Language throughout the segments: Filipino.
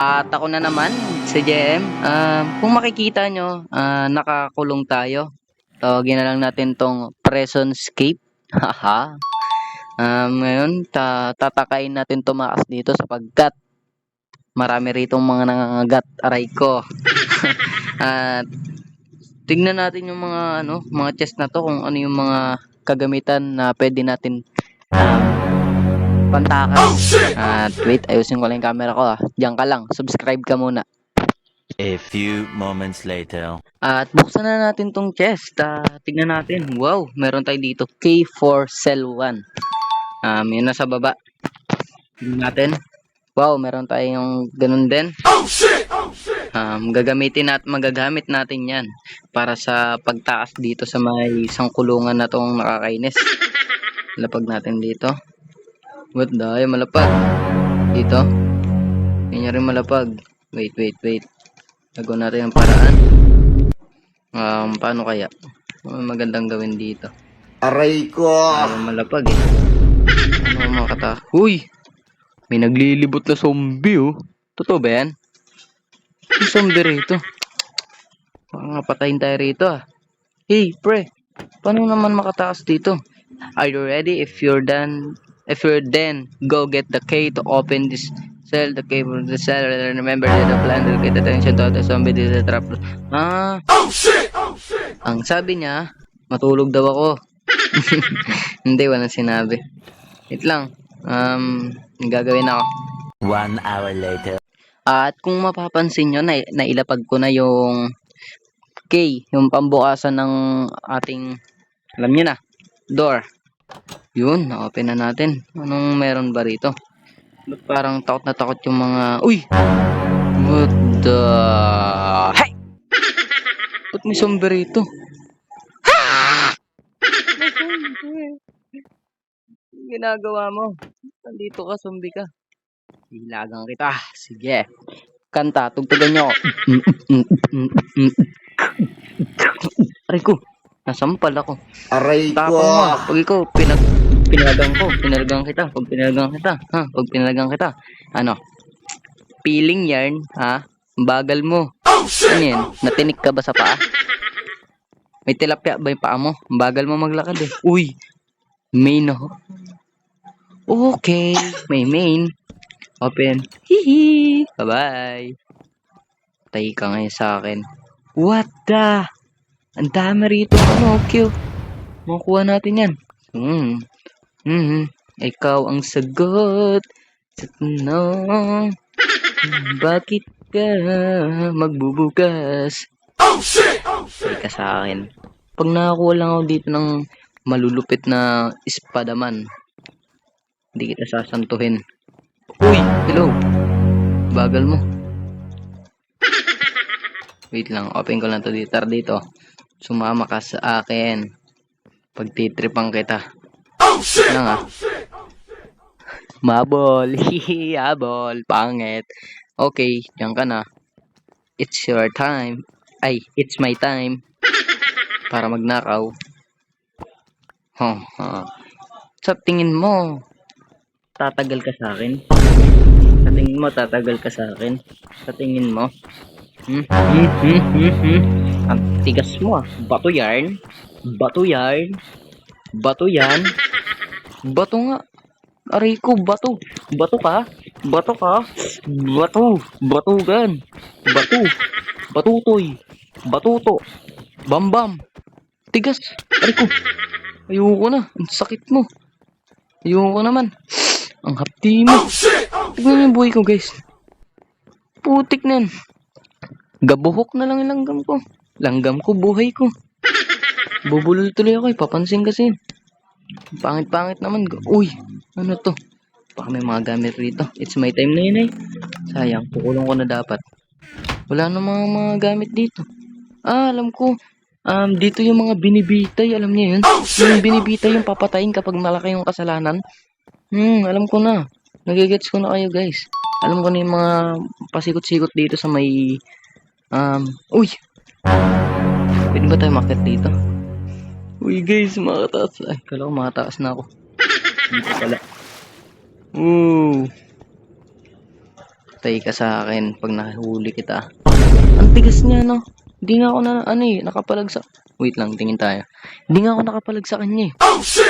At ako na naman, si JM. Kung makikita nyo, nakakulong tayo. Tawagin na lang natin tong Prisonscape. Haha. Ngayon, tatakain natin tumakas dito sapagkat marami ritong mga nangangagat. Aray ko. At tignan natin yung mga chest na to kung ano yung mga kagamitan na pwede natin pantakas. At wait, ayusin ko lang yung camera ko. Diyan ka lang, subscribe ka muna. A few moments later. At buksan na natin tong chest. Tignan natin. Wow, meron tayo dito. K4 Cell 1. Yun na sa baba. Tignan natin. Wow, meron tayong ganun din. Magagamit natin yan para sa pagtaas dito sa may sangkulungan na tong nakakainis. Lapag natin dito. What the? Malapag. Dito. Ganyan rin malapag. Wait. Nagawa natin ang paraan. Paano kaya? Magandang gawin dito. Aray ko! Malapag eh. Ano mga kata? Huy! May naglilibot na zombie oh. Totoo ba yan? Yung zombie rito. Baka nga patayin tayo rito ah. Hey pre, paano naman makataas dito? Are you ready? If you're done, go get the key to open this cell. The key from the cell. Remember the plan to get attention to the zombie. This is a trap. Ang sabi niya, matulog daw ako. Hindi, walang sinabi. Wait lang. Gagawin ako. 1 hour later. At kung mapapansin nyo, nailapag ko na yung key, yung pambukasan ng ating, alam nyo na, door. Yun, na-open na natin. Anong meron ba rito? Ba't parang takot na takot yung mga... Uy! What the... Hey! Ba't may zombie rito? Ginagawa mo? Nandito ka, zombie ka. Hilagang kita. Sige. Kanta, tugtugan nyo. Aray ko. Nasampal ako. Aray ko! Tapang mo. Pag ikaw, pinalagang ko. Pinalagang kita. Pag pinalagang kita. Pag pinalagang kita. Ano? Peeling yarn. Ha? Bagal mo. Ano yan? Natinik ka ba sa paa? May tilapia ba yung paa mo? Bagal mo maglakad eh. Uy! Main ako. Okay. May main. Open. Hihi. Bye-bye. Tay ka ngayon sa akin. What the? Ang dami rito. Pinocchio. Makuha natin yan. Ikaw ang sagot sa tanong. Bakit ka magbubukas? Tay ka sa akin. Pag nakakuha lang ako dito ng malulupit na espadaman, hindi kita sasantuhin. Uy! Hello! Bagal mo. Wait lang, open ko lang to dito. Sumama ka sa akin. Pagtitripang kita. Wait lang ah. Mabol. Hihi, abol. Pangit. Okay, diyan ka na. It's your time. Ay, it's my time. Para magnakaw. Sa tingin mo, tatagal ka sa akin? Sa tingin mo, tatagal ka sa akin? Sa tingin mo? Ang tigas mo ah. Bato yarn. Bato yarn. Bato yan. Bato nga. Aray ko, bato. Bato ka. Bato ka. Bato. Batugan. Bato. Batutoy. Batuto. Bambam. Tigas. Aray ko. Ayoko na. Ang sakit mo. Ayoko naman. Ang hapdi mo. Tignan yung buhay ko guys. Putik na yan. Gabuhok na lang yung langgam ko. Langgam ko, buhay ko. Bubulol tuloy ako eh. Papansin kasi. Pangit-pangit naman. Uy, ano to? Baka may mga gamit rito. It's my time na yun eh. Sayang, kukulong ko na dapat. Wala na mga gamit dito. Alam ko. Dito yung mga binibitay. Alam niyo yun? Yung binibitay yung papatayin kapag malaki yung kasalanan. Alam ko na. Nagigets ko na kayo guys. Alam ko na yung mga pasikot-sikot dito sa may... Uy! Pwede ba tayo makit dito? Uy guys, makataas. Ay, kala ko makataas na ako. Dito pala. Tay ka sa akin pag nakahuli kita. Ang tigas niya, no? Hindi nga ako nakapalag sa... Wait lang, tingin tayo. Hindi nga ako nakapalag sa kanya eh.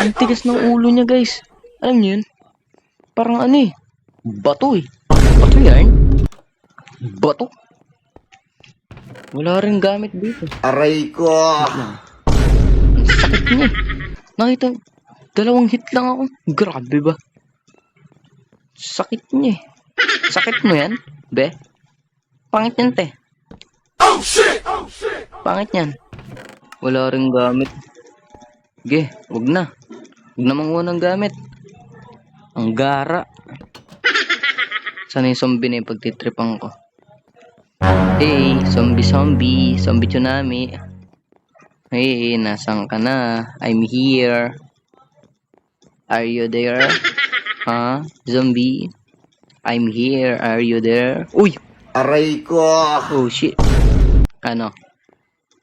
Ang tigas ng ulo niya, guys. Alam niyo yun? Parang bato eh. Bato yan? Bato? Wala rin gamit dito. Aray ko. Ang sakit niya eh. Nakita, 2 hit lang ako. Grabe ba? Sakit niya eh. Sakit mo yan, be? Pangit yan, te. Pangit yan. Wala rin gamit. Ge, wag na. Wag na manguha ng gamit. Ang gara. Sana yung zombie na yung pagtitripan ko. Hey, zombie. Zombie tsunami. Hey, nasan ka na? I'm here. Are you there? Huh? Zombie? I'm here. Are you there? Uy! Aray ko. Oh, shit. Ano?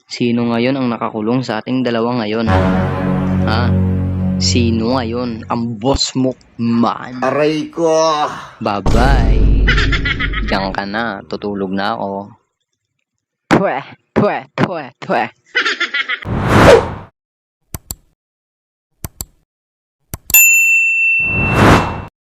Sino ngayon ang nakakulong sa ating dalawa ngayon? Ha? Sino ngayon ang boss mo, man? Aray ko. Bye-bye. Diyan ka na. Tutulog na ako. Pweh.